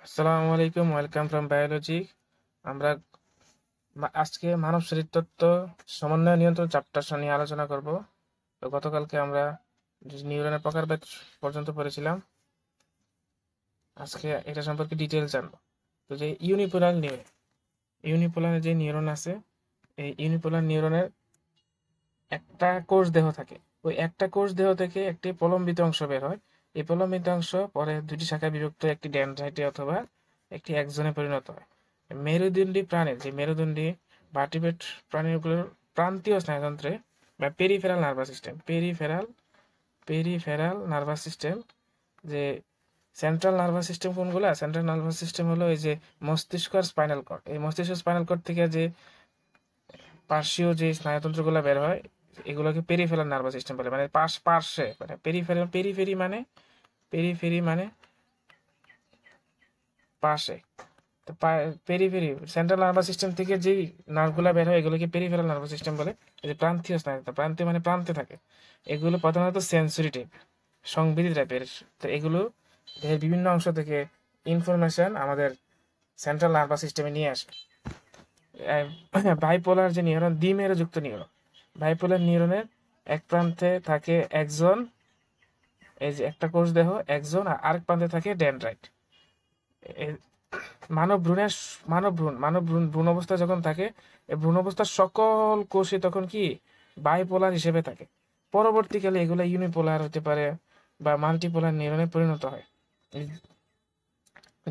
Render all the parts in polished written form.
আসসালামু আলাইকুম, welcome from biology. আমরা আজকে মানব শরীর তত্ত্ব সমন্বয় নিয়ন্ত্রণ চ্যাপ্টারটা নিয়ে আলোচনা করব। তো গতকালকে আমরা নিউরনের প্রকারভেদ পর্যন্ত পড়েছিলাম। আজকে এটা সম্পর্কে ডিটেইলস জানবো। তো যে ইউনিপোলার যে নিউরন আছে, এই ইউনিপোলার নিউরনের একটা কোষ দেহ থাকে। ওই একটা কোষ দেহ থেকে একটি প্রলম্বিত অংশ বের হয়। এই প্রলম্বিত অংশ পরে দুটি শাখায় বিভক্ত একটি ডেনড্রাইটে অথবা একটি একজনে পরিণত হয়। মেরুদণ্ডী প্রাণীর যে মেরুদণ্ডী ভার্টিব্রেট প্রাণীগুলোর প্রান্তীয় স্নায়ুতন্ত্রে বা peripheral nervous system peripheral nervous system যে সেন্ট্রাল নার্ভাস সিস্টেম কোনগুলো? সেন্ট্রাল নার্ভাস সিস্টেম হলো এই যে মস্তিষ্ক আর স্পাইনাল কর্ড। এই মস্তিষ্ক স্পাইনাল কর্ড থেকে যে পার্শ্বীয় যে স্নায়ুতন্ত্রগুলো বের হয় এগুলোকে পেরিফেরাল নার্ভাস সিস্টেম বলে। মানে পার্শ্বে, মানে পেরিফেরি মানে পাশে। তো পেরিফেরি সেন্ট্রাল নার্ভাস সিস্টেম থেকে যেই নার্ভগুলো বের হয় এগুলোকে পেরিফেরাল নার্ভাস সিস্টেম বলে। এই যে প্রান্তীয় স্নায়ু, প্রান্তীয় মানে প্রান্তে থাকে। এগুলো প্রধানত সেন্সরি টাইপ, সংবেদী টাইপের। তো এগুলো দেহের বিভিন্ন অংশ থেকে ইনফরমেশন আমাদের সেন্ট্রাল নার্ভাস সিস্টেমে নিয়ে আসে। বাইপোলার যে নিউরন, দ্বিমেরুযুক্ত নিউরন। বাইপোলার নিউরনের এক প্রান্তে থাকে একজন, এই যে একটা কোষ দেহ একজন, আর আরেক প্রান্তে থাকে ডেনড্রাইট। ভ্রূণ অবস্থা যখন থাকে, এই ভ্রূণ অবস্থার সকল কোষই তখন কি বাইপোলার হিসেবে থাকে। পরবর্তীকালে এগুলো ইউনিপোলার হতে পারে বা মাল্টিপোলার নিউরনে পরিণত হয়।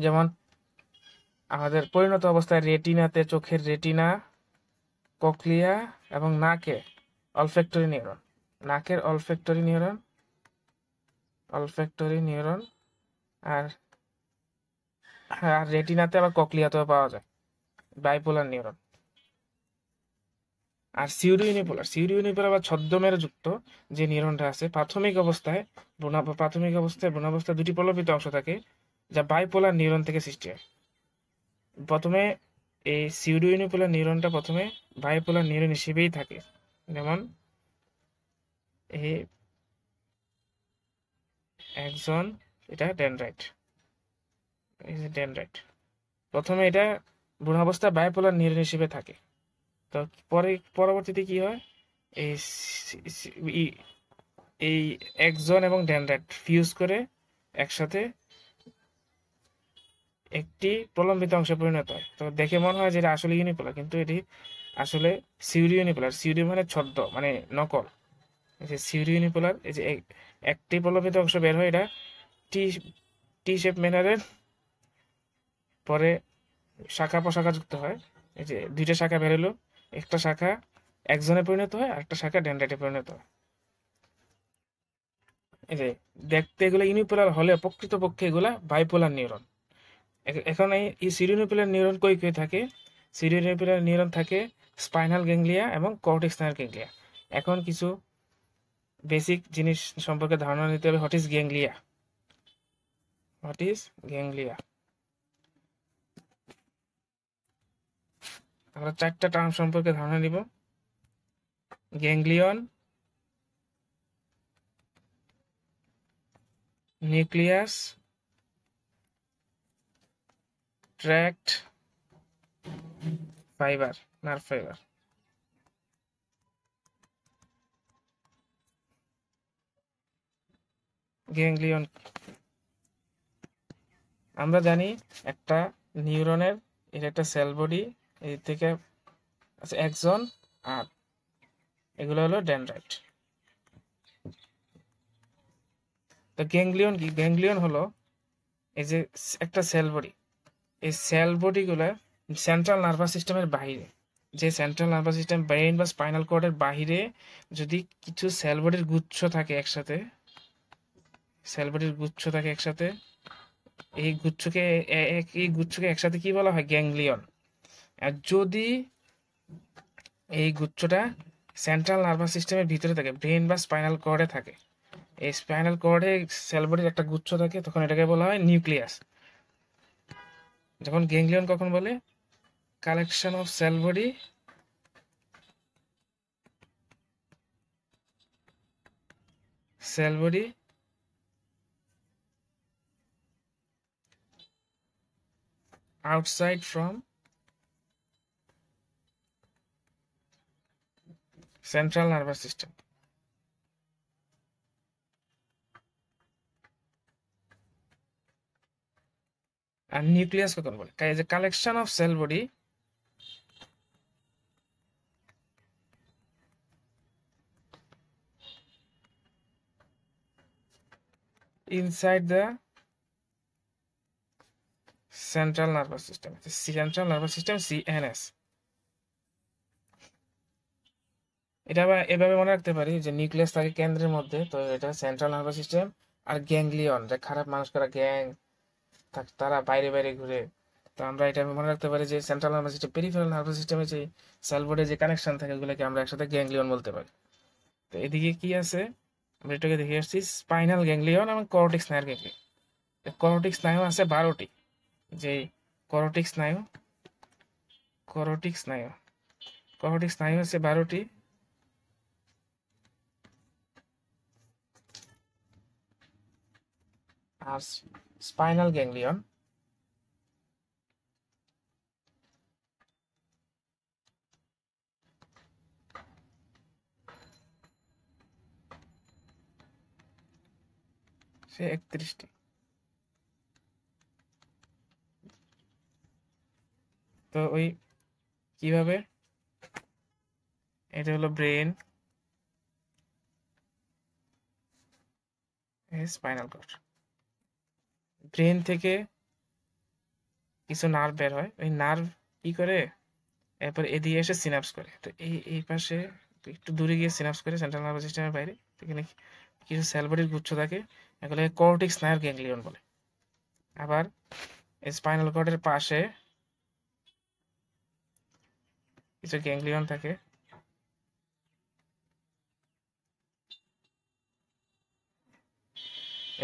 যেমন আমাদের পরিণত অবস্থায় রেটিনাতে চোখের রেটিনা, ককলিয়া এবং নাকের অলফ্যাক্টরি নিউরন আর রেটিনাতে আবার ককলিয়াতেও পাওয়া যায় বাইপোলার নিউরন। আর সিউডো ইউনিপোলার বা ছদ্মমেরু যুক্ত যে নিউরনটা আছে, প্রাথমিক অবস্থায় দুটি প্রলোভিত অংশ থাকে যা বাইপোলার নিউরন থেকে সৃষ্টি হয়। প্রথমে এই সিউডো ইউনিপোলার নিউরনটা প্রথমে বাইপোলার নিউরন হিসেবেই থাকে। যেমন এই একজন, এটা ডেনড্রাইট। প্রথমে এটা ভ্রূণাবস্থায় বাইপোলার নিউরন হিসেবে থাকে। তো পরবর্তীতে কি হয়, এই এই একজন এবং ডেনড্রাইট ফিউজ করে একসাথে একটি প্রলম্বিত অংশে পরিণত হয়। তো দেখে মনে হয় যে এটা আসলে ইউনিপোলার, কিন্তু এটি আসলে সিউডো ইউনিপোলার। সিউডো মানে ছদ্ম, মানে নকল। এই যে সিউডো ইউনিপোলার, এই যে একটি প্রলম্বিত অংশ বের হয়, এটা টি টি শেপ ম্যানারের, পরে শাখা প্রশাখা যুক্ত হয়। এই যে দুইটা শাখা বের হলো, একটা শাখা একজনে পরিণত হয় আর একটা শাখা ডেনড্রাইটে পরিণত হয়। এই যে দেখতে এগুলো ইউনিপোলার হলে প্রকৃতপক্ষে এগুলা বাইপোলার নিউরন। এখন এই সিরিওনিউক্লিয়ার নিউরন কই থাকে? সিরিওনিউক্লিয়ার নিউরন থাকে স্পাইনাল গ্যাংলিয়া এবং কর্টেক্স নার্ভ গ্যাংলিয়া। এখন কিছু বেসিক জিনিস সম্পর্কে ধারণা নিতে হবে। What is ganglia? আমরা চারটা টার্ম সম্পর্কে ধারণা নিব: ganglion, nucleus, tract, nerve fibre. Ganglion আমরা জানি একটা নিউরনের, এটা একটা সেল বডি, এই থেকে আছে একজন, আর এগুলো হলো ডেনড্রাইট। তো গ্যাংলিয়ন কি? গ্যাংলিয়ন হলো এই যে একটা সেল বডি। এই সেল বডিগুলো সেন্ট্রাল নার্ভাস সিস্টেমের বাইরে, যে সেন্ট্রাল নার্ভাস সিস্টেম ব্রেইন বা স্পাইনাল কর্ডের বাইরে যদি কিছু সেল বডির গুচ্ছ থাকে একসাথে, এই গুচ্ছকে একসাথে কি বলা হয়? গ্যাংলিয়ন। আর যদি এই গুচ্ছটা সেন্ট্রাল নার্ভাস সিস্টেমের ভিতরে থাকে, ব্রেন বা স্পাইনাল কর্ডে থাকে, এই স্পাইনাল কর্ডে সেল বডির একটা গুচ্ছ থাকে, তখন এটাকে বলা হয় নিউক্লিয়াস। যখন গ্যাংলিয়ন কখন বলে? Collection of cell body outside from central nervous system. আর নিউক্লিয়াস কখন বলে? যে collection of cell body inside the central nervous system. Central nervous system, CNS. এটা এভাবে মনে রাখতে পারি যে নিউক্লিয়াস থাকে কেন্দ্রের মধ্যে, তো এটা সেন্ট্রাল নার্ভাস সিস্টেম। আর গ্যাংলিয়ন, যে খারাপ মানুষ করা গ্যাং তারা বাইরে বাইরে ঘুরে, তো আমরা এটা মনে রাখতে পারি যে central nervous system. Peripheral nervous সিস্টেমে যে সেল বডি যে কানেকশন থাকে ওগুলোকে আমরা একসাথে গ্যাংলিয়ন বলতে পারি। তো এদিকে কি আছে আমরা এটাকে দেখে আসছি, স্পাইনাল গ্যাংলিয়ন এবং করোটিক স্নায়ুর গ্যাংলিয়ন। করোটিক স্নায়ু আছে 12টি, যে করোটিক স্নায়ু আছে 12টি। আর স্পাইনাল গ্যাংলিয়ন সে 31টি। তো ওই কিভাবে, এটা হলো ব্রেন, স্পাইনাল কর্ড। ব্রেন থেকে কিছু নার্ভ বের হয়, ওই নার্ভ কি করে এরপর এদিকে এসে সিনাপস করে। তো এই পাশে একটু দূরে গিয়ে সিনাপস করে সেন্ট্রাল নার্ভাস সিস্টেমের বাইরে। এখানে কিছু সেল বডির গুচ্ছ থাকে, এগুলো করোটিক স্নায়ুর গ্যাংলিয়ন বলে। আবার স্পাইনাল কর্ডের পাশে কিছু গ্যাংলিয়ন থাকে,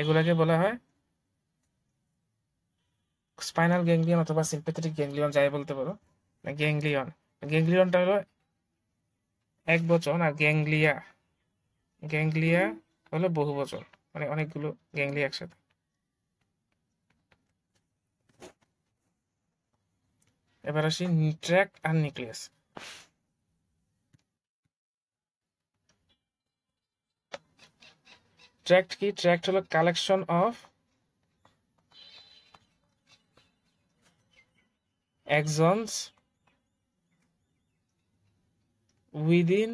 এগুলাকে বলা হয় স্পাইনাল গ্যাংলিয়ন অথবা সিম্প্যাথেটিক গ্যাংলিয়ন, যাই বলতে পারো। গ্যাংলিয়ন, গ্যাংলিয়নটা হলো এক বচন, আর গ্যাংলিয়া হলো বহু বচন, মানে অনেকগুলো গ্যাংলিয়া একসাথে। এবার আসি ট্র্যাক্ট আর নিউক্লিয়াস। ট্র্যাক্ট কি? ট্র্যাক্ট হলো collection of axons within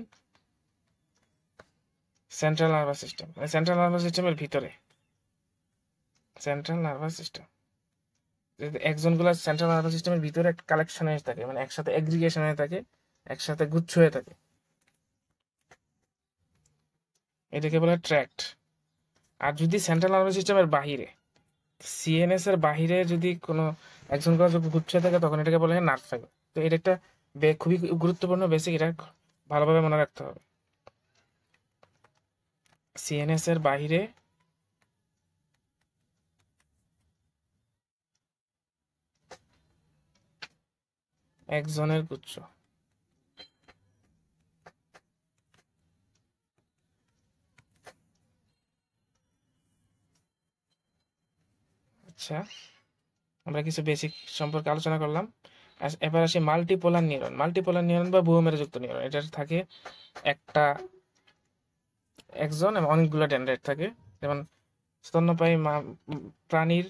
central nervous system, মানে সেন্ট্রাল নার্ভাস সিস্টেমের ভিতরে। সেন্ট্রাল নার্ভাস সিস্টেম এক্সনগুলো সেন্ট্রাল নার্ভাস সিস্টেমের ভিতরে একটা কালেকশন হয়ে থাকে, মানে একসাথে এগ্রিগেশন হয়ে থাকে, একসাথে গুচ্ছ হয়ে থাকে, এটাকে বলে ট্র্যাক্ট। আর যদি সেন্ট্রাল নার্ভাস সিস্টেমের বাহিরে, সিএনএস এর বাহিরে যদি কোনো এক্সনগুলো গুচ্ছ হয়ে থাকে, তখন এটাকে বলা হয় নার্ভ ফাইবার। তো এটা একটা খুবই গুরুত্বপূর্ণ বেসিক, এটা ভালোভাবে মনে রাখতে হবে। সিএনএস এর বাহিরে এক্সনের গুচ্ছ। আচ্ছা, আমরা কিছু বেসিক সম্পর্কে আলোচনা করলাম। এবার আসি মাল্টিপোলার নিউরন। মাল্টিপোলার নিউরন বা বহুমেরুযুক্ত নিউরন, এটার থাকে একটা এক্সন এবং অনেকগুলো ডেনড্রাইট থাকে। যেমন স্তন্যপায়ী প্রাণীর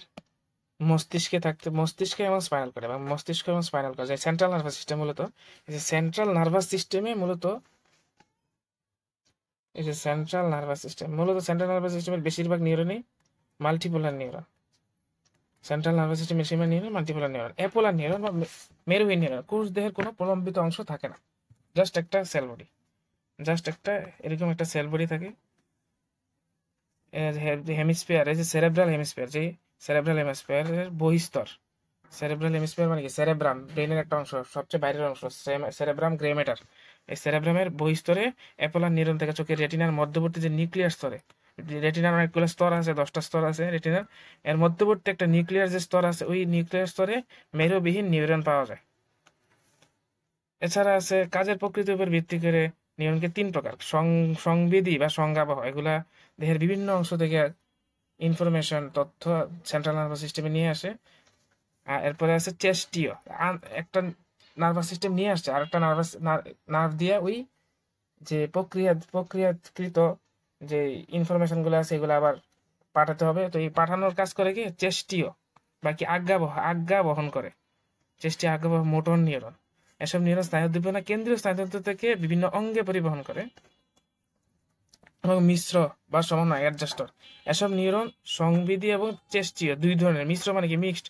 মস্তিষ্কে এবং স্পাইনাল কর্ড, এবং মস্তিষ্ক এবং spinal cord, central nervous system মূলত সেন্ট্রাল নার্ভাস সিস্টেমে সেন্ট্রাল নার্ভাস সিস্টেমের বেশিরভাগ নিউরনই multipolar neuron. Central nervous system বেশিরভাগ neuron multipolar neuron. Apolar neuron বা মেরুহীন নিউরন, কোষ দেহের কোনো প্রলম্বিত অংশ থাকে না, জাস্ট একটা সেল বডি, এরকম একটা সেল বডি থাকে। হেমিস্ফিয়ার, এই যে সেরেব্রাল হেমিস্ফিয়ারের বহিস্তর। সেরেব্রাল হেমিস্ফিয়ার মানে কি? সেরেব্রাম, ব্রেনের একটা অংশ, সবচেয়ে বাইরের অংশ, সেরেব্রাম গ্রে ম্যাটার। এই সেরেব্রামের বহিস্তরে অ্যাপোলার নিউরন থেকে চোখের রেটিনার মধ্যবর্তী যে নিউক্লিয়ার স্তরে, রেটিনার অনেকগুলো স্তর আছে, 10টা স্তর আছে রেটিনার, এর মধ্যবর্তী একটা নিউক্লিয়ার যে স্তর আছে, ওই নিউক্লিয়ার স্তরে মেরুবিহীন নিউরন পাওয়া যায়। এছাড়া আছে কাজের প্রকৃতির উপর ভিত্তি করে নিউরনকে 3 প্রকার: সংবেদী বা সংজ্ঞাবহ, এগুলা দেহের বিভিন্ন অংশ থেকে ইনফরমেশন, তথ্য সেন্ট্রাল নার্ভাস সিস্টেমে নিয়ে আসে। আর এরপরে আছে চেস্টীয়, একটা নার্ভাস সিস্টেম নিয়ে আসছে আর একটা নার্ভ দিয়ে ওই যে প্রক্রিয়াকৃত যে ইনফরমেশন গুলো আছে এগুলো আবার পাঠাতে হবে। তো এই পাঠানোর কাজ করে কি চেস্টীয় বাকি আজ্ঞা বহন করে। চেস্টীয় আজ্ঞা বা মোটর নিউরন, এসব নিউরন স্নায়ুদ্দীপনা কেন্দ্রীয় স্নায়ুতন্ত্র থেকে বিভিন্ন অঙ্গে পরিবহন করে এবং মিশ্র বা সমন্বয় অ্যাডজাস্টর। এসব নিউরন সংবেদী এবং চেষ্টীয় দুই ধরনের। মিশ্র মানে কি মিক্সড,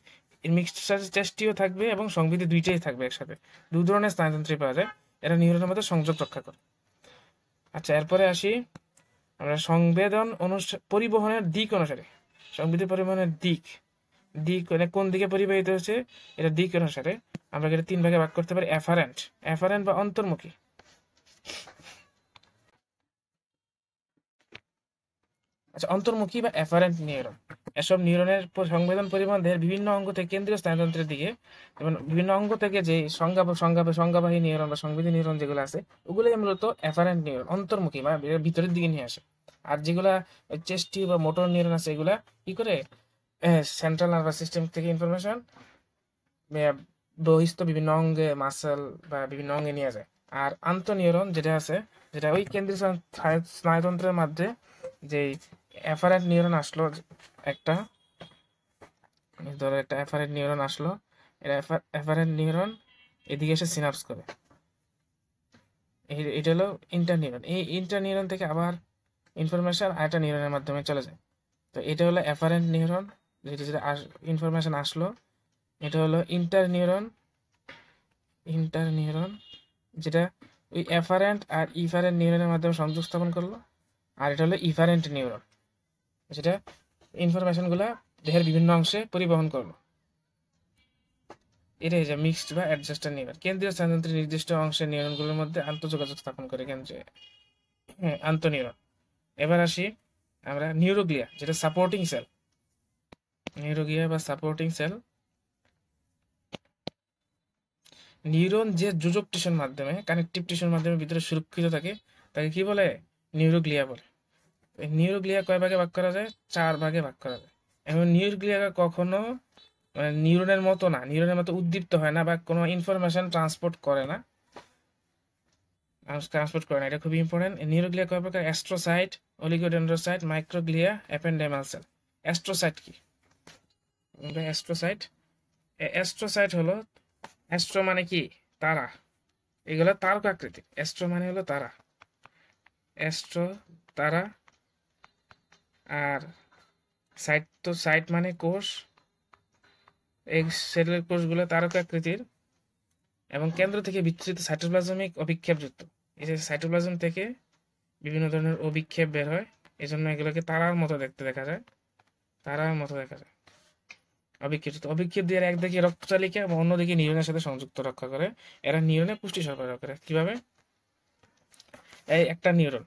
মিক্সড চেষ্টীয় থাকবে এবং সংবেদী দুইটাই থাকবে একসাথে। দুই ধরনের স্নায়ুতন্ত্রী পাওয়া যায়, এরা নিউরনের মধ্যে সংযোগ রক্ষা করে। আচ্ছা, এরপরে আসি আমরা সংবেদন পরিবহনের দিক অনুসারে। সংবেদী পরিবহনের দিক দিক মানে কোন দিকে পরিবাহিত হচ্ছে, এটা দিক অনুসারে আমরা এটা তিন ভাগে ভাগ করতে পারি। এফারেন্ট বা অন্তর্মুখী। আচ্ছা, অন্তর্মুখী বা এফারেন্ট নিউরন, এসব নিউরনের সংবেদন পরিবহন দেহের বিভিন্ন অঙ্গ থেকে কেন্দ্রীয় স্নায়ুতন্ত্রের দিকে, যেমন বিভিন্ন অঙ্গ থেকে যে সংজ্ঞাবাহী নিউরন বা সংবেদী নিউরন যেগুলো আছে ওগুলোই মূলত এফারেন্ট নিউরন, অন্তর্মুখী বা ভিতরের দিকে নিয়ে আসে। আর যেগুলা চেস্টি বা মোটর নিউরন আছে এগুলা কি করে সেন্ট্রাল নার্ভাস সিস্টেম থেকে ইনফরমেশন বহিস্থ বিভিন্ন অঙ্গে মাসেল বা বিভিন্ন অঙ্গে নিয়ে যায়। আর আন্তঃনিউরন যেটা আছে, যেটা ওই কেন্দ্রীয় স্নায়ুতন্ত্রের মধ্যে যে এফারেন্ট নিউরন আসলো একটা, ধরো একটা এফারেন্ট নিউরন আসলো, এটা এফারেন্ট নিউরন এদিকে এসে সিনাপস করে, এটা হলো ইন্টারনিউরন। এই ইন্টারনিউরন থেকে আবার ইনফরমেশন আরেকটা নিউরনের মাধ্যমে চলে যায়। তো এটা হলো এফারেন্ট নিউরন, যেটা যেটা ইনফরমেশন আসলো। এটা হলো ইন্টারনিউরন যেটা ওই এফারেন্ট আর ইফারেন্ট নিউরনের মাধ্যমে সংযোগ স্থাপন করলো। আর এটা হলো ইফারেন্ট নিউরন, যেটা ইনফরমেশনগুলো দেহের বিভিন্ন অংশে পরিবহন করলো। এটাই যে মিক্সড বা অ্যাডজাস্টার নিউরন। কেন্দ্রীয় স্নায়ুতন্ত্রের নির্দিষ্ট অংশের নিউরনগুলোর মধ্যে আন্তঃযোগাযোগ স্থাপন করে আন্তঃনিউরন। এবার আসি আমরা নিউরোগ্লিয়া, যেটা সাপোর্টিং সেল। নিউরোগ্লিয়া বা সাপোর্টিং সেল, নিউরন যে যোজক টিস্যুর মাধ্যমে, কানেকটিভ টিস্যুর মাধ্যমে ভিতরে সুরক্ষিত থাকে তাকে কি বলে? নিউরোগ্লিয়া বলে। নিউরোগ্লিয়া কয় ভাগে ভাগ করা যায়? 4 ভাগে ভাগ করা যায়। এখন নিউরোগ্লিয়া কখনো নিউরনের মতো না, নিউরনের মতো উদ্দীপ্ত হয় না বা কোনো ইনফরমেশন ট্রান্সপোর্ট করে না, এটা খুবই ইম্পর্টেন্ট। নিউরোগ্লিয়া কয় প্রকার? Astrocyte, oligodendrocyte, microglia, ependymal cell. Astrocyte কি? অ্যাস্ট্রোসাইট হলো, অ্যাস্ট্রো মানে কি? তারা। এগুলো তারকাকৃতি। অ্যাস্ট্রো মানে হলো তারা, অ্যাস্ট্রো তারা। আর সাইট মানে কোষ। এই সেলের কোষগুলো তারকাকৃতির এবং কেন্দ্র থেকে বিচ্ছিন্ন সাইটোপ্লাজমিক অভিক্ষেপযুক্ত। এই যে সাইটোপ্লাজম থেকে বিভিন্ন ধরনের অভিক্ষেপ বের হয়, এই জন্য এগুলোকে তারার মতো দেখা যায়। অভিক্ষেপ দিয়ে একদিকে রক্তচালিকা এবং অন্যদিকে নিউরনের সাথে সংযুক্ত রক্ষা করে। এরা নিউরনে পুষ্টি সরবরাহ করে। কিভাবে? এই একটা নিউরন,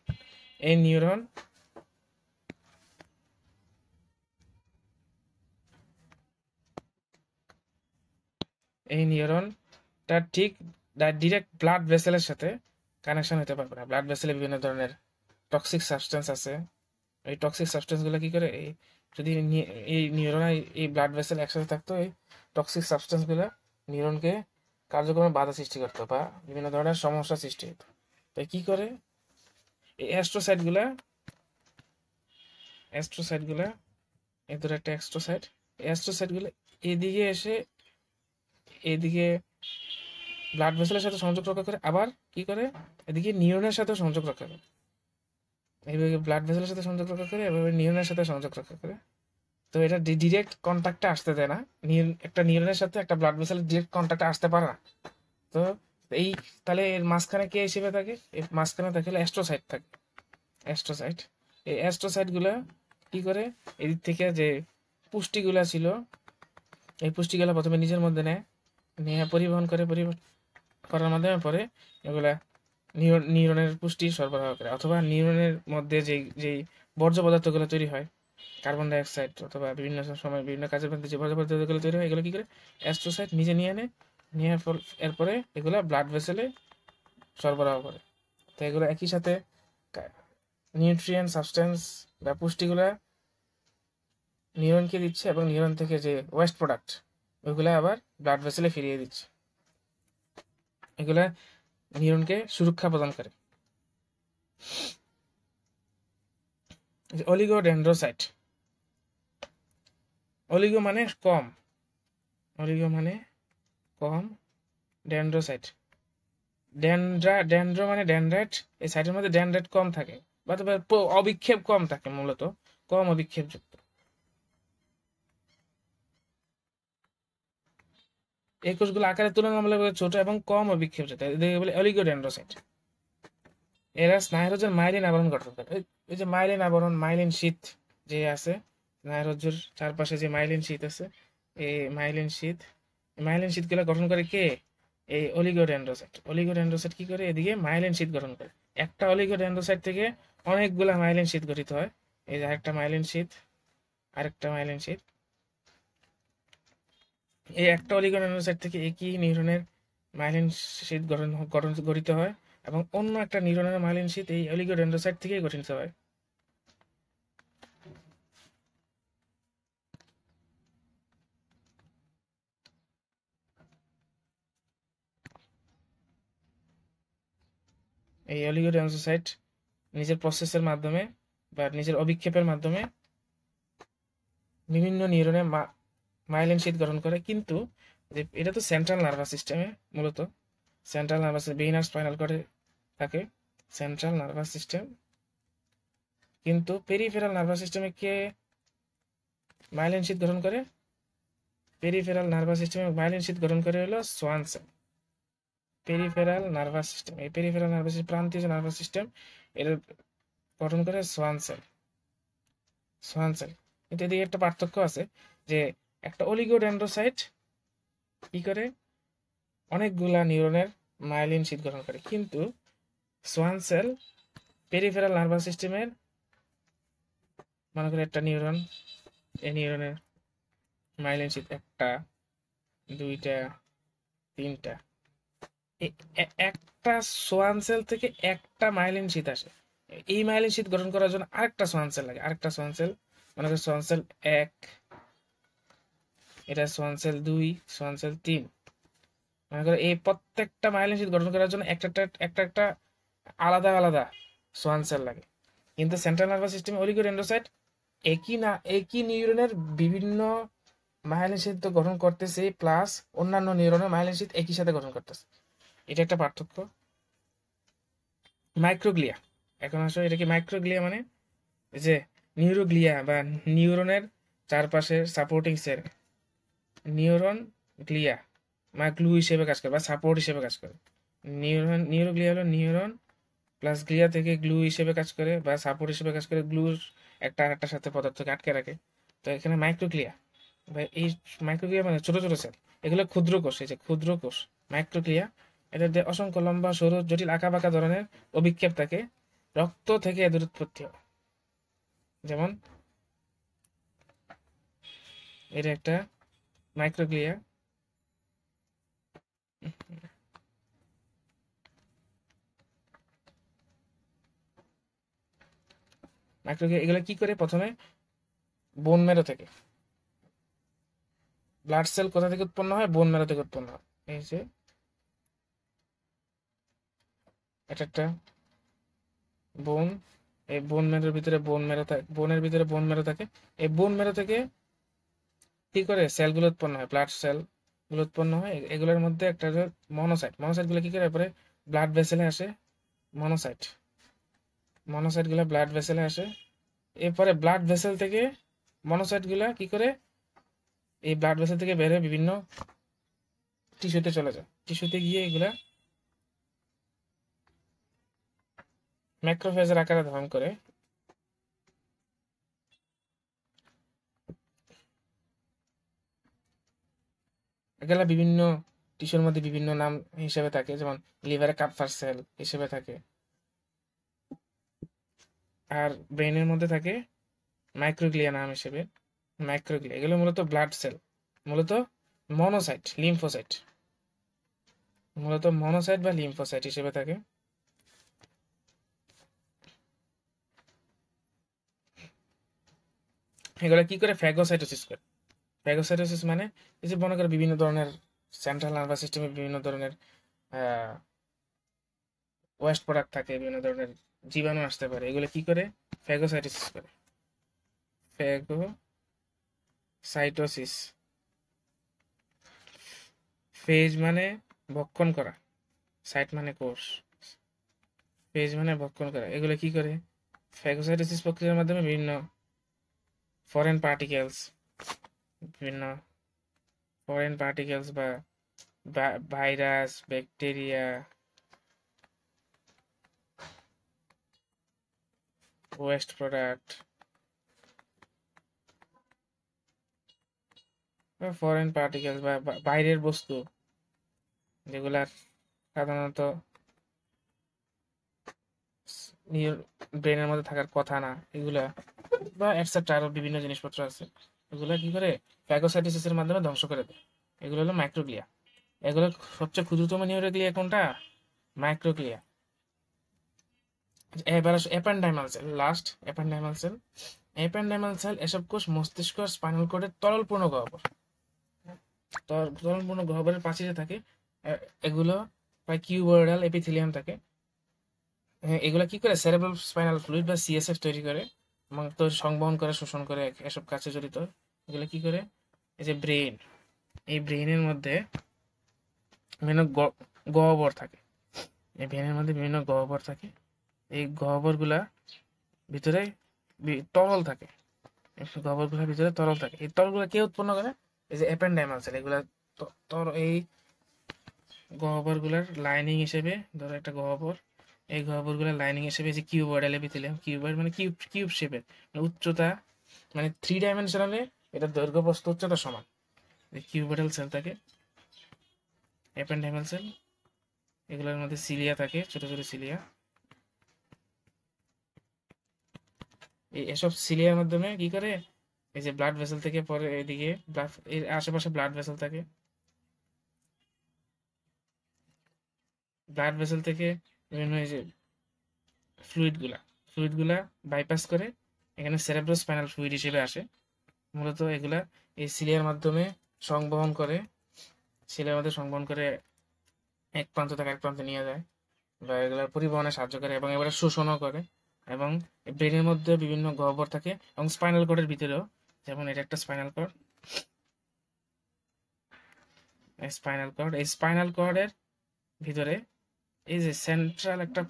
এই নিউরনটা ঠিক ডিরেক্ট ব্লাড ভেসেলের সাথে কানেকশন হতে পারবে না। ব্লাড ভেসেলে বিভিন্ন ধরনের টক্সিক সাবস্টেন্স আছে। এই টক্সিক সাবস্টেন্সগুলো কি করে, যদি এই নিউরন এই ব্লাড ভেসেল একসাথে থাকতো, এই টক্সিক সাবস্টেন্সগুলো নিউরনকে কার্যক্রমে বাধা সৃষ্টি করতো বা বিভিন্ন ধরনের সমস্যা সৃষ্টি হতো। তাই কি করে, এই অ্যাস্ট্রোসাইটগুলা এই ধরো একটা অ্যাস্ট্রোসাইটগুলো এদিকে এসে এদিকে ব্লাড ভেসেলের সাথে সংযোগ রক্ষা করে, আবার কি করে এদিকে নিউরনের সাথে সংযোগ রক্ষা করে। এইভাবে ব্লাড ভেসেলের সাথে সংযোগ রক্ষা করে, এভাবে নিউরনের সাথে সংযোগ রক্ষা করে। তো এটা ডিরেক্ট কন্ট্যাক্টে আসতে দেয় না, একটা নিউরনের সাথে একটা ব্লাড ভেসেলের ডিরেক্ট কন্ট্যাক্টে আসতে পারে না। তো এই তাহলে এর মাঝখানে কে হিসেবে থাকে? এর মাঝখানে থাকে অ্যাস্ট্রোসাইট থাকে। এই অ্যাস্ট্রোসাইটগুলো কি করে, এদিক থেকে যে পুষ্টিগুলা ছিল এই পুষ্টিগুলা প্রথমে নিজের মধ্যে নিয়ে পরিবহন করার মাধ্যমে পরে এগুলা নিউরনের পুষ্টি সরবরাহ করে। অথবা নিউরনের মধ্যে যেই বর্জ্য পদার্থগুলো তৈরি হয়, কার্বন ডাইঅক্সাইড অথবা বিভিন্ন সময় বিভিন্ন কাজের মধ্যে যে বর্জ্য পদার্থগুলো তৈরি হয়, এগুলো কি করে অ্যাস্ট্রোসাইট নিজে নিয়ে এরপরে এগুলা ব্লাড ভেসেলে সরবরাহ করে। তো এগুলো একই সাথে নিউট্রিয়েন্ট সাবস্টেন্স বা পুষ্টিগুলা নিউরনকে দিচ্ছে এবং নিউরন থেকে যে ওয়েস্ট প্রোডাক্ট ওইগুলা আবার ব্লাড ভেসেলে ফিরিয়ে দিচ্ছে। এগুলা নিউরনকে সুরক্ষা প্রদান করে। অলিগোডেন্ড্রোসাইট, অলিগো মানে কম, অলিগো মানে কম, ডেন্ড্রোসাইট, ডেন্ড্রো মানে ডেনড্রাইট, এই সাইটের মধ্যে ডেনড্রাইট কম থাকে বা অবিক্ষেপ কম থাকে, মূলত কম অবিক্ষেপ যুক্ত। এই কোষগুলো আকারে তুলনামূলকভাবে ছোট এবং কম অবিক্ষেপ যুক্ত, এদেরকে বলে অলিগোডেন্ড্রোসাইট। এরা স্নায়ুরজ্জুর মাইলিন আবরণ গঠন করে। এই যে মাইলিন আবরণ, মাইলিন শীথ যে আছে স্নায়ুরজ্জুর চারপাশে, যে মাইলিন শীথ আছে, এই মাইলিন শীথ, মাইলিন শীথগুলো গঠন করে কে? এই অলিগোডেন্ড্রোসাইট। অলিগোডেন্ড্রোসাইট কি করে? এদিকে মাইলিন শীথ গঠন করে। একটা অলিগোডেন্ড্রোসাইট থেকে অনেকগুলা মাইলিন শীথ গঠিত হয়। এই যে আরেকটা মাইলিন শীথ, আরেকটা মাইলিন শীথ। এই একটা অলিগোডেন্ড্রোসাইট থেকে একই নিউরনের মাইলিন শীথ গঠিত হয়, এবং অন্য একটা নিউরনের মাইলিন শীথ এই অলিগোডেন্ড্রোসাইট থেকেই গঠিত হয়। এই অলিগোডেন্ড্রোসাইট নিজের প্রসেসের মাধ্যমে বা নিজের অভিক্ষেপের মাধ্যমে বিভিন্ন নিউরনে মাইলিন শীথ গঠন করে। কিন্তু এটা তো সেন্ট্রাল নার্ভাস সিস্টেমে, মূলত সেন্ট্রাল নার্ভাস, ব্রেইন আর স্পাইনাল কর্ডে থাকে সেন্ট্রাল নার্ভাস সিস্টেম। কিন্তু পেরিফেরাল নার্ভাস সিস্টেমে কে মাইলিন শীথ গঠন করে? পেরিফেরাল নার্ভাস সিস্টেমে মাইলিন শীথ গঠন করে হলো Schwann cell. Peripheral nervous system, এই পেরিফেরাল নার্ভাস সিস্টেম, প্রান্তীয় নার্ভাস সিস্টেম, এর গঠন করে সোয়ান সেল। Schwann sell. কিন্তু এদিকে একটা পার্থক্য আছে, যে একটা অলিগোডেন্ড্রোসাইট কি করে? অনেকগুলা নিউরনের মাইলিন শীথ গঠন করে। কিন্তু সোয়ান সেল পেরিফেরাল নার্ভাস সিস্টেমের, মনে করে একটা নিউরন, এই নিউরনের মাইলিন শীথ একটা, দুইটা, তিনটা, একটা সোয়ান সেল থেকে একটা মাইলিন শীথ আসে। এই মাইলিন শীথ গঠন করার জন্য আরেকটা সোয়ান সেল লাগে, আরেকটা সোয়ান সেল, মনে করে সোয়ান সেল এক, এটা সোয়ান সেল দুই, সোয়ান সেল তিন। মনে করো এই প্রত্যেকটা মাইলিন শীথ গঠন করার জন্য একটা একটা একটা আলাদা আলাদা সোয়ান সেল লাগে। কিন্তু সেন্ট্রাল নার্ভাস সিস্টেমে অলিগোডেন্ড্রোসাইট একই নিউরনের বিভিন্ন মাইলিন শীথ গঠন করতেছে, প্লাস অন্যান্য নিউরনের মাইলিন শীথ একই সাথে গঠন করতেছে। এটা একটা পার্থক্য। মাইক্রোগ্লিয়া, এখন আসলে এটা কি মাইক্রোগ্লিয়া মানে? যে নিউরোগ্লিয়া বা নিউরনের চারপাশের সাপোর্টিং সেল, নিউরন গ্লিয়া বা গ্লু হিসেবে কাজ করে বা সাপোর্ট হিসেবে কাজ করে। নিউরোগ্লিয়া হলো নিউরন প্লাস গ্লিয়া থেকে গ্লু হিসেবে কাজ করে বা সাপোর্ট হিসেবে কাজ করে, গ্লুর একটা আরেকটার সাথে পদার্থকে আটকে রাখে। তো এখানে মাইক্রোগ্লিয়া বা এই মাইক্রোগ্লিয়া মানে ছোট ছোট সেল, এগুলো ক্ষুদ্র কোষ, এই যে ক্ষুদ্র কোষ মাইক্রোগ্লিয়া। এদের অসংখ্য লম্বা সরু জটিল আঁকা বাঁকা ধরনের অভিক্ষেপ থাকে, রক্ত থেকে এদের উৎপত্তি হয়। যেমন এটা একটা মাইক্রোগ্লিয়া, মাইক্রোগ্লিয়া এগুলো কি করে? প্রথমে বোন ম্যারো থেকে, ব্লাড সেল কোথা থেকে উৎপন্ন হয়? বোন ম্যারো থেকে উৎপন্ন হয়। এই যে এটা একটা বোন, এই বোন ম্যারোর ভিতরে বোন ম্যারো থাকে, বোনের ভিতরে বোন ম্যারো থাকে। এই বোন ম্যারো থেকে কি করে সেলগুলো উৎপন্ন হয়? ব্লাড সেল গুলো উৎপন্ন হয়। এগুলোর মধ্যে একটা মনোসাইট, মনোসাইট গুলো কি করে? এরপরে ব্লাড ভেসেলে আসে। মনোসাইট, মনোসাইট গুলো ব্লাড ভেসেলে আসে। এরপরে ব্লাড ভেসেল থেকে মনোসাইট গুলা কি করে? এই ব্লাড ভেসেল থেকে বের হয়ে বিভিন্ন টিস্যুতে চলে যায়। টিস্যুতে গিয়ে এগুলা ম্যাক্রোফেজের আকারে ধারণ করে। এগুলা বিভিন্ন টিস্যুর মধ্যে বিভিন্ন নাম হিসেবে থাকে, যেমন লিভারে কাপফার সেল হিসেবে থাকে, আর ব্রেনের মধ্যে থাকে মাইক্রোগ্লিয়া নাম হিসেবে। মাইক্রোগ্লিয়া এগুলো মূলত ব্লাড সেল, মূলত মনোসাইট, লিম্ফোসাইট, মূলত মনোসাইট বা লিম্ফোসাইট হিসেবে থাকে। এগুলো কি করে? ফ্যাগোসাইটোসিস করে। ফ্যাগোসাইটোসিস মানে এই যে মনে করো বিভিন্ন ধরনের সেন্ট্রাল নার্ভাস সিস্টেমে বিভিন্ন ধরনের ওয়েস্ট প্রোডাক্ট থাকে, বিভিন্ন ধরনের জীবাণু আসতে পারে, এগুলো কি করে? ফ্যাগোসাইটোসিস করে। ফ্যাগোসাইটোসিস। ফেজ মানে ভক্ষণ করা, সাইট মানে কোষ, ফেজ মানে ভক্ষণ করা, এগুলো কি করে? ফ্যাগোসাইটোসিস প্রক্রিয়ার মাধ্যমে বিভিন্ন ফরেন পার্টিকেলস, বিভিন্ন ফরেন পার্টিকেলস বা ভাইরাস, ব্যাকটেরিয়া, ওয়েস্ট প্রোডাক্ট বা ফরেন পার্টিকেলস বা বাইরের বস্তু যেগুলা সাধারণত ব্রেনের মধ্যে থাকার কথা না, এগুলা বা এটসেট্রা আরো বিভিন্ন জিনিসপত্র আছে, এগুলা কি করে? ফ্যাগোসাইটোসিসের মাধ্যমে ধ্বংস করে দেয়। এগুলো হলো মাইক্রোগ্লিয়া। এগুলো সবচেয়ে ক্ষুদ্রতম নিউরোগ্লিয়া কোনটা? মাইক্রোগ্লিয়া। এবার আসো এপেন্ডাইমাল সেল, লাস্ট এপেন্ডাইমাল সেল। এপেন্ডাইমাল সেল এসব কোষ মস্তিষ্ক আর স্পাইনাল কর্ডের তরলপূর্ণ গহ্বর, তরলপূর্ণ গহ্বরের প্রাচীরে থাকে। এগুলো প্রায় কিউবয়েডাল এপিথেলিয়াম থাকে। এগুলা কি করে? সেরেব্রাল স্পাইনাল ফ্লুইড বা সিএসএফ তৈরি করে এবং তো সংবহন করে, শোষণ করে, এসব কাজে জড়িত। এগুলো কি করে? এই যে ব্রেন, এই ব্রেনের মধ্যে বিভিন্ন গহ্বর থাকে, এই ব্রেনের মধ্যে বিভিন্ন গহ্বর থাকে। এই গহ্বরগুলা ভিতরে তরল থাকে, এই গহ্বরগুলোর ভিতরে তরল থাকে। এই তরলগুলো কে উৎপন্ন করে? এই যে এপেন্ডাইমাল সেল। এগুলা এই গহ্বরগুলার লাইনিং হিসেবে, ধরো একটা গহ্বর, এই গহ্বরগুলোর লাইনিং হিসেবে যে কিউবয়েডাল এপিথেলিয়াম, কিউবয়েড মানে কিউব, কিউব শেপের, মানে উচ্চতা, মানে 3 ডাইমেনশনালে এটা দৈর্ঘ্য প্রস্থ উচ্চতা সমান। এই কিউবয়েডাল সেল থাকে, এপেন্ডাইমাল সেল। এগুলোর মধ্যে সিলিয়া থাকে, ছোট ছোট সিলিয়া। এসব সিলিয়ার মাধ্যমে কি করে? এই যে ব্লাড ভেসেল থেকে পরে এদিকে এর আশেপাশে ব্লাড ভেসেল থাকে, ব্লাড ভেসেল থেকে বিভিন্ন এই যে ফ্লুইডগুলা বাইপাস করে এখানে সেরেব্রোস্পাইনাল ফ্লুইড হিসেবে আসে। মূলত এগুলা এই সিলিয়ার মাধ্যমে সংবহন করে, সিলিয়ার মধ্যে সংবহন করে এক প্রান্ত থেকে এক প্রান্তে নিয়ে যায়, বা এগুলোর পরিবহনে সাহায্য করে এবং এবারে শোষণও করে। এবং ব্রেনের মধ্যে বিভিন্ন গহ্বর থাকে এবং স্পাইনাল কর্ডের ভিতরেও, যেমন এটা একটা স্পাইনাল কর্ড, এই স্পাইনাল কর্ডের ভিতরে এই যে সেন্ট্রাল একটা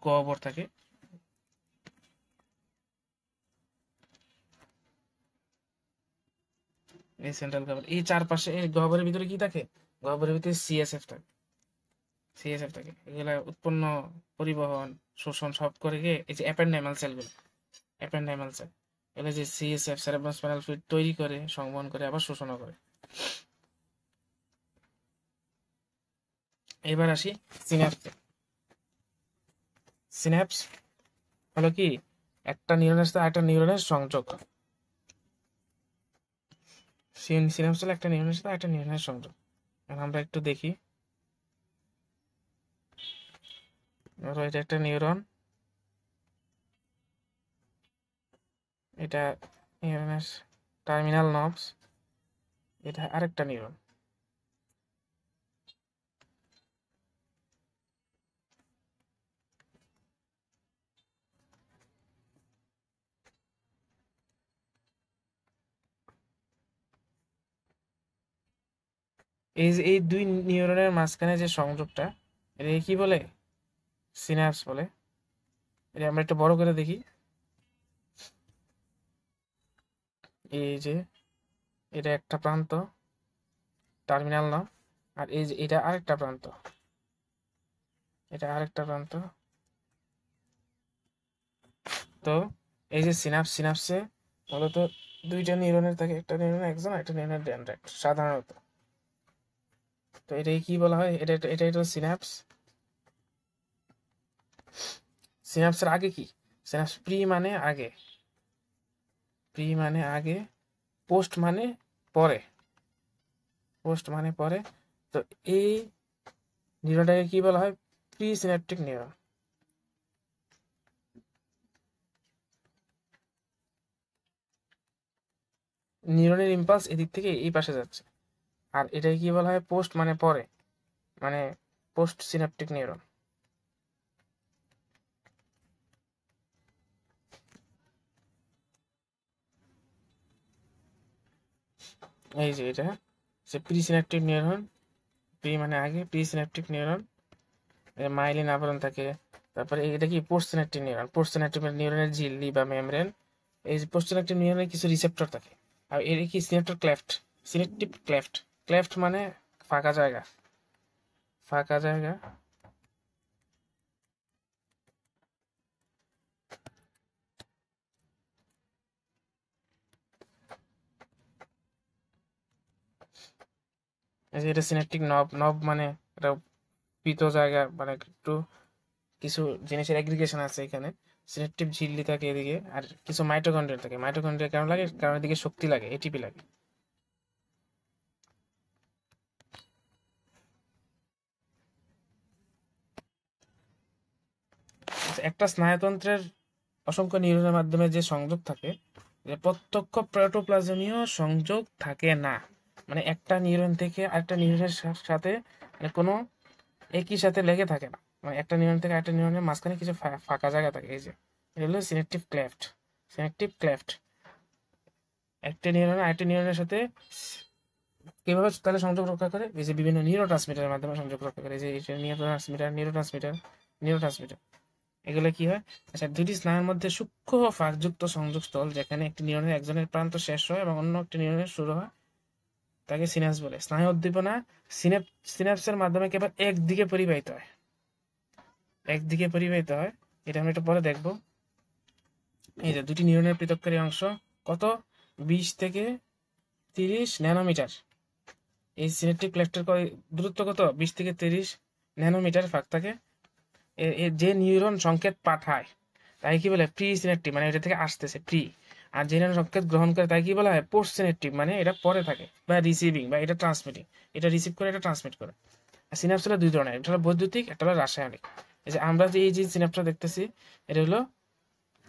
গহ্বর থাকে, এই সেন্ট্রাল গহ্বর, এই চারপাশে এই গহ্বরের ভিতরে কি থাকে? গহ্বরের ভিতরে সিএসএফ থাকে। এগুলা উৎপন্ন, পরিবহন, শোষণ সব করে গিয়ে এই যে অ্যাপেন্ডাইমাল সেলগুলো, অ্যাপেন্ডাইমাল সেল, এগুলো যে সিএসএফ সেরেব্রোস্পাইনাল ফ্লুইড তৈরি করে, সংবহন করে, আবার শোষণও করে। এবার আসি সিন্যাপস। সিন্যাপস হলো কি? একটা নিউরনের সাথে আরেকটা নিউরনের সংযোগ। সিন্যাপস হলো একটা নিউরনের সাথে আরেকটা নিউরনের সংযোগ। এখন আমরা একটু দেখি, ধরো এটা একটা নিউরন, এটা নিউরনের টার্মিনাল নবস, এটা আরেকটা নিউরন। এই যে এই দুই নিউরনের মাঝখানে যে সংযোগটা, এটাকে কি বলে? সিন্যাপস বলে। এটা আমরা একটু বড় করে দেখি। এই যে এটা একটা প্রান্ত, টার্মিনাল নব, আর এই যে এটা আরেকটা প্রান্ত, এটা আরেকটা প্রান্ত। তো এই যে সিনাপসে মূলত দুইটা নিউরনের থাকে, একটা নিউরনের একজন, একটা নিউরনের ডেনড্রাইট সাধারণত। তো এটাকে কি বলা হয়? এটা হলো সিনাপস। সিনাপসের আগে কি? সিনাপস প্রি মানে আগে, প্রি মানে আগে, পোস্ট মানে পরে, পোস্ট মানে পরে। তো এই নিউরনটাকে কি বলা হয়? Pre synaptic neuron. নিউরনের ইম্পালস এদিক থেকে এই পাশে যাচ্ছে, আর এটাকে কি বলা হয় পোস্ট, মানে পরে, মানে পোস্ট সিনাপটিক নিউরন। এই যে এটা সে প্রি সিনাপটিক নিউরন, প্রি মানে আগে, প্রি সিনাপটিক নিউরন, মাইলিন আবরণ থাকে। তারপরে এটা কি post synaptic neuron, post synaptic নিউরনের ঝিল্লি বা মেমব্রেন। এই যে পোস্ট সিনাপটিক নিউরনের কিছু রিসেপ্টর থাকে, আর এর কি সিনাপটর ক্লেফট, সিনাপটিক ক্লেফট, ক্লেফট মানে ফাঁকা জায়গা, ফাঁকা জায়গা। এই যে এটা সিনাপটিক নব, নব মানে এটা পৃত জায়গা, মানে একটু কিছু জিনিসের অ্যাগ্রিগেশন আছে এখানে। সিনাপটিক ঝিল্লি থাকে এদিকে, আর কিছু মাইটোকন্ড্রিয়া থাকে। মাইটোকন্ড্রিয়া কেন লাগে? কারণ এদিকে শক্তি লাগে, এটিপি লাগে। আচ্ছা, একটা স্নায়ুতন্ত্রের অসংখ্য নিউরনের মাধ্যমে যে সংযোগ থাকে, যে প্রত্যক্ষ প্রোটোপ্লাজমীয় সংযোগ থাকে না, মানে একটা নিউরন থেকে আরেকটা নিউরনের সাথে মানে কোনো একই সাথে লেগে থাকে না, মানে একটা নিউরন থেকে আরেকটা নিউরনের মাঝখানে কিছু ফাঁকা জায়গা থাকে। এই যে এটা হলো সিনেকটিভ ক্লেফট, সিনেকটিভ ক্লেফট। একটা নিউরন আরেকটা নিউরনের সাথে কিভাবে তাহলে সংযোগ রক্ষা করে? এই যে বিভিন্ন নিউরোট্রান্সমিটারের মাধ্যমে সংযোগ রক্ষা করে। এই যে এটা নিউরোট্রান্সমিটার, নিউরোট্রান্সমিটার, নিউরোট্রান্সমিটার, এগুলো কি হয়? আচ্ছা, দুটি স্নায়ুর মধ্যে সূক্ষ্ম ফাঁকযুক্ত সংযোগস্থল, যেখানে একটি নিউরনের একজনের প্রান্ত শেষ হয় এবং অন্য একটি নিউরনের শুরু হয়, তাকে সিনাপস বলে। স্নায়ু উদ্দীপনা সিনাপসের মাধ্যমে কেবল একদিকে পরিবাহিত হয়, একদিকে পরিবাহিত হয়। এটা আমরা একটু পরে দেখবো। এই যে দুটি নিউরনের পৃথককারী অংশ কত, 20 থেকে 30 ন্যানোমিটার। এই সিনেপটিক ক্লেফটের দূরত্ব কত, 20 থেকে 30 ন্যানোমিটার ফাঁক থাকে। যে নিউরন সংকেত পাঠায় তাই কি বলে প্রি সিনেপটিক, মানে এটা থেকে আসতেছে প্রি। আর যে নিউরন সংকেত গ্রহণ করে তাই কি বলা হয় পোস্ট সিনেপটিক, মানে এটা পরে থাকে, বা রিসিভিং, বা এটা ট্রান্সমিটিং, এটা রিসিভ করে এটা ট্রান্সমিট করে। আর সিনাপস হলো দুই ধরনের, একটা হলো বৈদ্যুতিক, একটা হলো রাসায়নিক। এই যে আমরা যে এই যে সিনাপসটা দেখতেছি, এটা হলো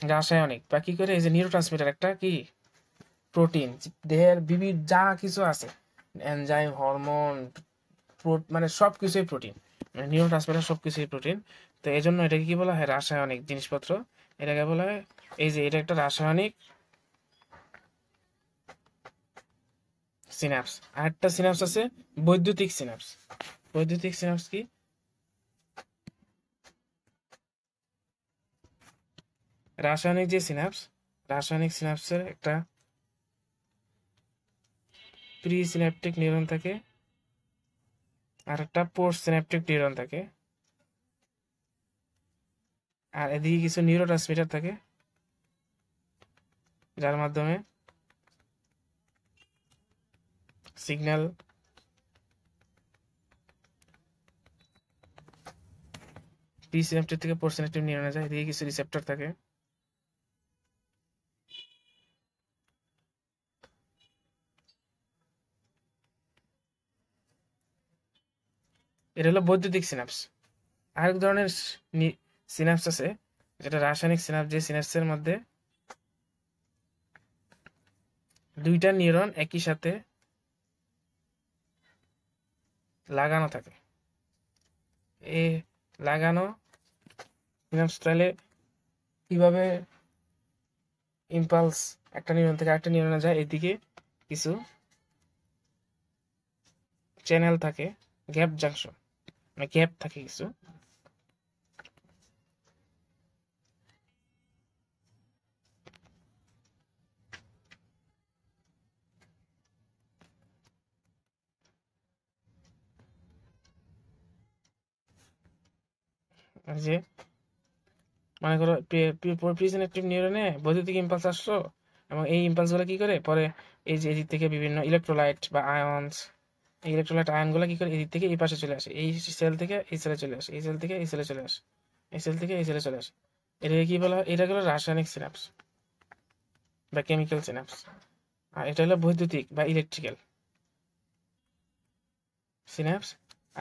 রাসায়নিক। বা কি করে? এই যে নিউরোট্রান্সমিটার একটা কি প্রোটিন, দেহের বিভিন্ন যা কিছু আছে, এনজাইম, হরমোন, মানে সব কিছুই প্রোটিন, মানে নিউরোট্রান্সমিটার সব কিছুই প্রোটিন। তো এই জন্য এটাকে কি বলা হয়? রাসায়নিক জিনিসপত্র, এটাকে বলা হয়। এই যে এটা একটা রাসায়নিক সিনাপস। আর একটা সিনাপস আছে বৈদ্যুতিক সিনাপস। বৈদ্যুতিক সিনাপস কি? রাসায়নিক যে সিনাপস, রাসায়নিক সিনাপসের একটা প্রি সিনাপটিক নিউরন থাকে, আর একটা পোস্ট সিনাপটিক নিউরন থাকে, আর এদিকে কিছু নিউরোট্রান্সমিটার থাকে যার মাধ্যমে সিগন্যাল প্রি সিনাপটিক থেকে পোস্ট সিনাপটিক নিউরনে যায়। এদিকে কিছু রিসেপ্টর থাকে। এটা হলো বৈদ্যুতিক সিনাপস। আরেক ধরনের সিনাপস আছে যেটা রাসায়নিক সিনাপস, যে সিনাপসের মধ্যে দুইটা নিউরন একই সাথে লাগানো থাকে। এ লাগানো সিনাপস তাহলে কিভাবে ইম্পালস একটা নিউরন থেকে আরেকটা নিউরনে যায়? এদিকে কিছু চ্যানেল থাকে, গ্যাপ জাংশন, মানে গ্যাপ থাকে কিছু। যে মনে করো প্রিসিনেপটিভ নিউরনে বৈদ্যুতিক ইম্পালস আসছো, এবং এই ইম্পালস গুলো কি করে পরে এই যে এদিক থেকে বিভিন্ন ইলেকট্রোলাইট বা আয়নস, এই ইলেকট্রোলাইট আয়ন গুলো কি করে এদিক থেকে এই পাশে চলে আসে, এই সেল থেকে এই সেলে চলে আসে, এই সেল থেকে এই সেলে চলে আসে, এই সেল থেকে এই সেলে চলে আসে। এটাকে কি বলা হয়? এটা হলো রাসায়নিক সিনাপস বা কেমিক্যাল সিনাপস। আর এটা হলো বৈদ্যুতিক বা ইলেকট্রিক্যাল সিনাপস।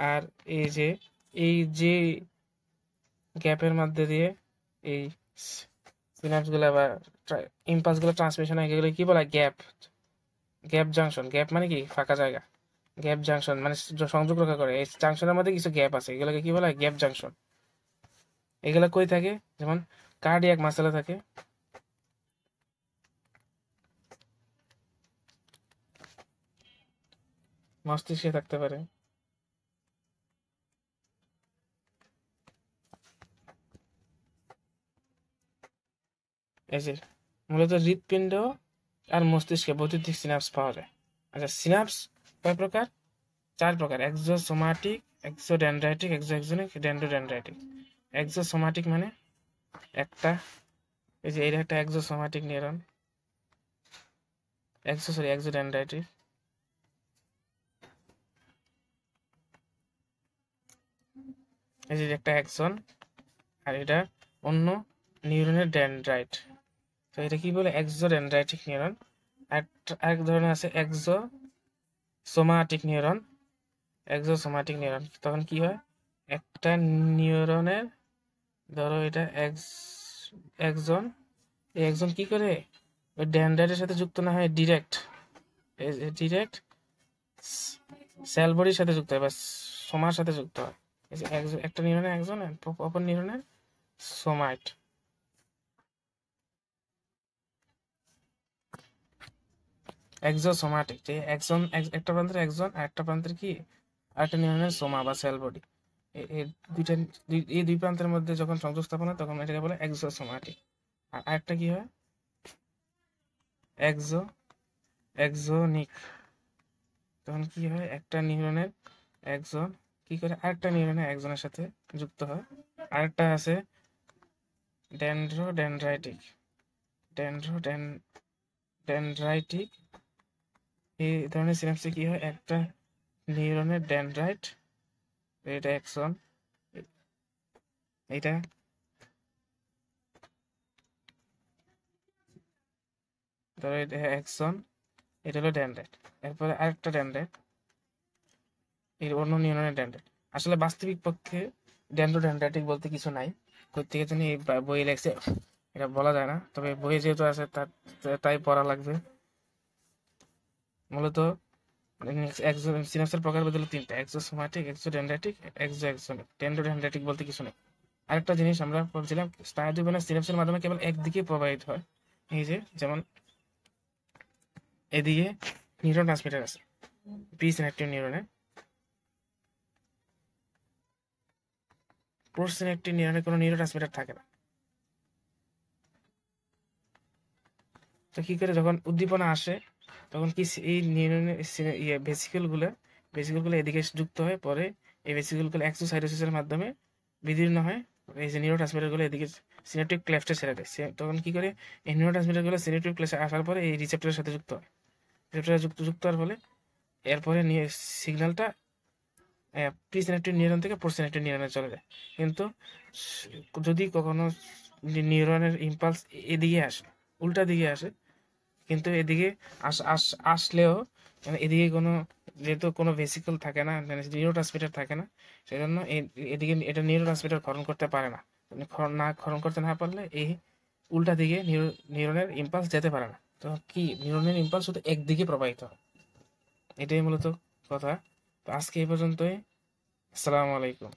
আর এই যে এই যে গ্যাপের মধ্যে দিয়ে এই সিনাপস গুলা বা ইম্পালস গুলো ট্রান্সমিশন হয়, এগুলো কি বলা হয়? গ্যাপ। গ্যাপ জাংশন, গ্যাপ মানে কি ফাঁকা জায়গা, গ্যাপ জাংশন মানে সংযোগ রক্ষা করে। এই জাংশনের মধ্যে কিছু গ্যাপ আছে, এগুলোকে কি বলা হয়? Gap junction. এগুলা কই থাকে? যেমন কার্ডিয়াক মাসেলে থাকে, মস্তিষ্কে থাকতে পারে, এই যে মূলত হৃৎপিণ্ড আর মস্তিষ্কে বৈদ্যুতিক সিনাপস পাওয়া যায়। আচ্ছা, সিনাপস কয় প্রকার? 4 প্রকার: এক্সোসোমাটিক, এক্সোডেনড্রাইটিক, এক্সোএক্সোনিক, ডেন্ড্রোডেনড্রাইটিক। এক্সোসোমাটিক মানে একটা, এই যে এটা একটা এক্সোসোমাটিক নিউরন, এক্সোডেনড্রাইটিক। এই যে একটা এক্সন, আর এটা অন্য নিউরনের ডেনড্রাইট। তো এটা কি বলে? এক্সোডেনড্রাইটিক নিউরন। আরেক ধরনের আছে এক্সোসোমাটিক নিউরন। এক্সোসোমাটিক নিউরন তখন কি হয়? একটা নিউরনের, ধরো এটা একজন, এই একজন কি করে ওই ডেনড্রাইটের সাথে যুক্ত না হয় ডিরেক্ট, ডিরেক্ট সেল বডির সাথে যুক্ত হয় বা সোমার সাথে যুক্ত হয়। এই যে একটা নিউরনে একজন, অপর নিউরনে সোমাইট। এক্সোসোমাটিক, যে একজন একটা প্রান্তের একজন আর একটা প্রান্তের কি আরেকটা নিউরনের সোমা বা সেল বডি, এই দুইটা, এই দুই প্রান্তের মধ্যে যখন সংযোগ স্থাপন হয় তখন এটাকে বলে এক্সোসোমাটিক। আর আরেকটা কি হয়? এক্সো এক্সোনিক। তখন কি হয়? একটা নিউরনের একজন কি করে আরেকটা নিউরনের একজনের সাথে যুক্ত হয়। আরেকটা আছে ডেনড্রোডেনড্রাইটিক। ডেনড্রাইটিক, এই ধরনের সিনাপসে কি হয়? একটা নিউরনের ডেনড্রাইট, এটা এক্সন, এটা ধরো এটা এক্সন, এটা হলো ডেনড্রাইট। এরপরে আরেকটা ডেনড্রাইট, এর অন্য নিউরনের ডেনড্রাইট। আসলে বাস্তবিক পক্ষে ডেনড্রোডেনড্রাইটিক বলতে কিছু নাই, কোথেকে জানি এই বইয়ে লেখছে, এটা বলা যায় না। তবে বইয়ে যেহেতু আছে তাই পড়া লাগবে। মূলত সিনাপসের প্রকার হলো 3টা: এক্সোসোমাটিক, এক্সোডেনড্রাইটিক, এক্সোএক্সোনিক। ডেনড্রোডেনড্রাইটিক বলতে কিছু নেই। আরেকটা জিনিস আমরা বলছিলাম, স্নায়ুদ্বীপনা সিনাপসের মাধ্যমে কেবল একদিকে প্রবাহিত হয়। এই যে যেমন এদিকে নিউরন ট্রান্সমিটার আছে, প্রি সিনাপটিক নিউরনে, পোস্ট সিনাপটিক নিউরনে কোনো নিউরো ট্রান্সমিটার থাকে না। তো কি করে যখন উদ্দীপনা আসে তখন কি এই নিউরনের ভেসিকলগুলো এদিকে যুক্ত হয়, পরে এই ভেসিকলগুলো এক্সোসাইটোসিসের মাধ্যমে বিদীর্ণ হয়, এই যে নিউরো ট্রান্সমিটারগুলো এদিকে সিনাপটিক ক্লেফটে ছেড়ে দেয়। তখন কি করে? এই নিউরো ট্রান্সমিটারগুলো সিনাপটিক ক্লেফটে আসার পরে এই রিসেপ্টরের সাথে যুক্ত হয়, রিসেপ্টরে যুক্ত হওয়ার ফলে এরপরে সিগন্যালটা প্রি সিনাপটিক নিউরন থেকে পোস্ট সিনাপটিক নিউরনে চলে যায়। কিন্তু যদি কখনো নিউরনের ইম্পালস এদিকে আসে, উল্টা দিকে আসে, কিন্তু এদিকে আসলেও মানে এদিকে কোনো, যেহেতু কোনো ভেসিকল থাকে না, মানে নিউরো ট্রান্সমিটার থাকে না, সেজন্য এদিকে এটা নিউরো ট্রান্সমিটার ক্ষরণ করতে পারে না। ক্ষরণ করতে না পারলে এই উল্টা দিকে নিউরনের ইম্পালস যেতে পারে না। তো কি নিউরনের ইম্পালস শুধু একদিকে প্রবাহিত হয়। এটাই মূলত কথা। তো আজকে এই পর্যন্তই। আসসালামু আলাইকুম।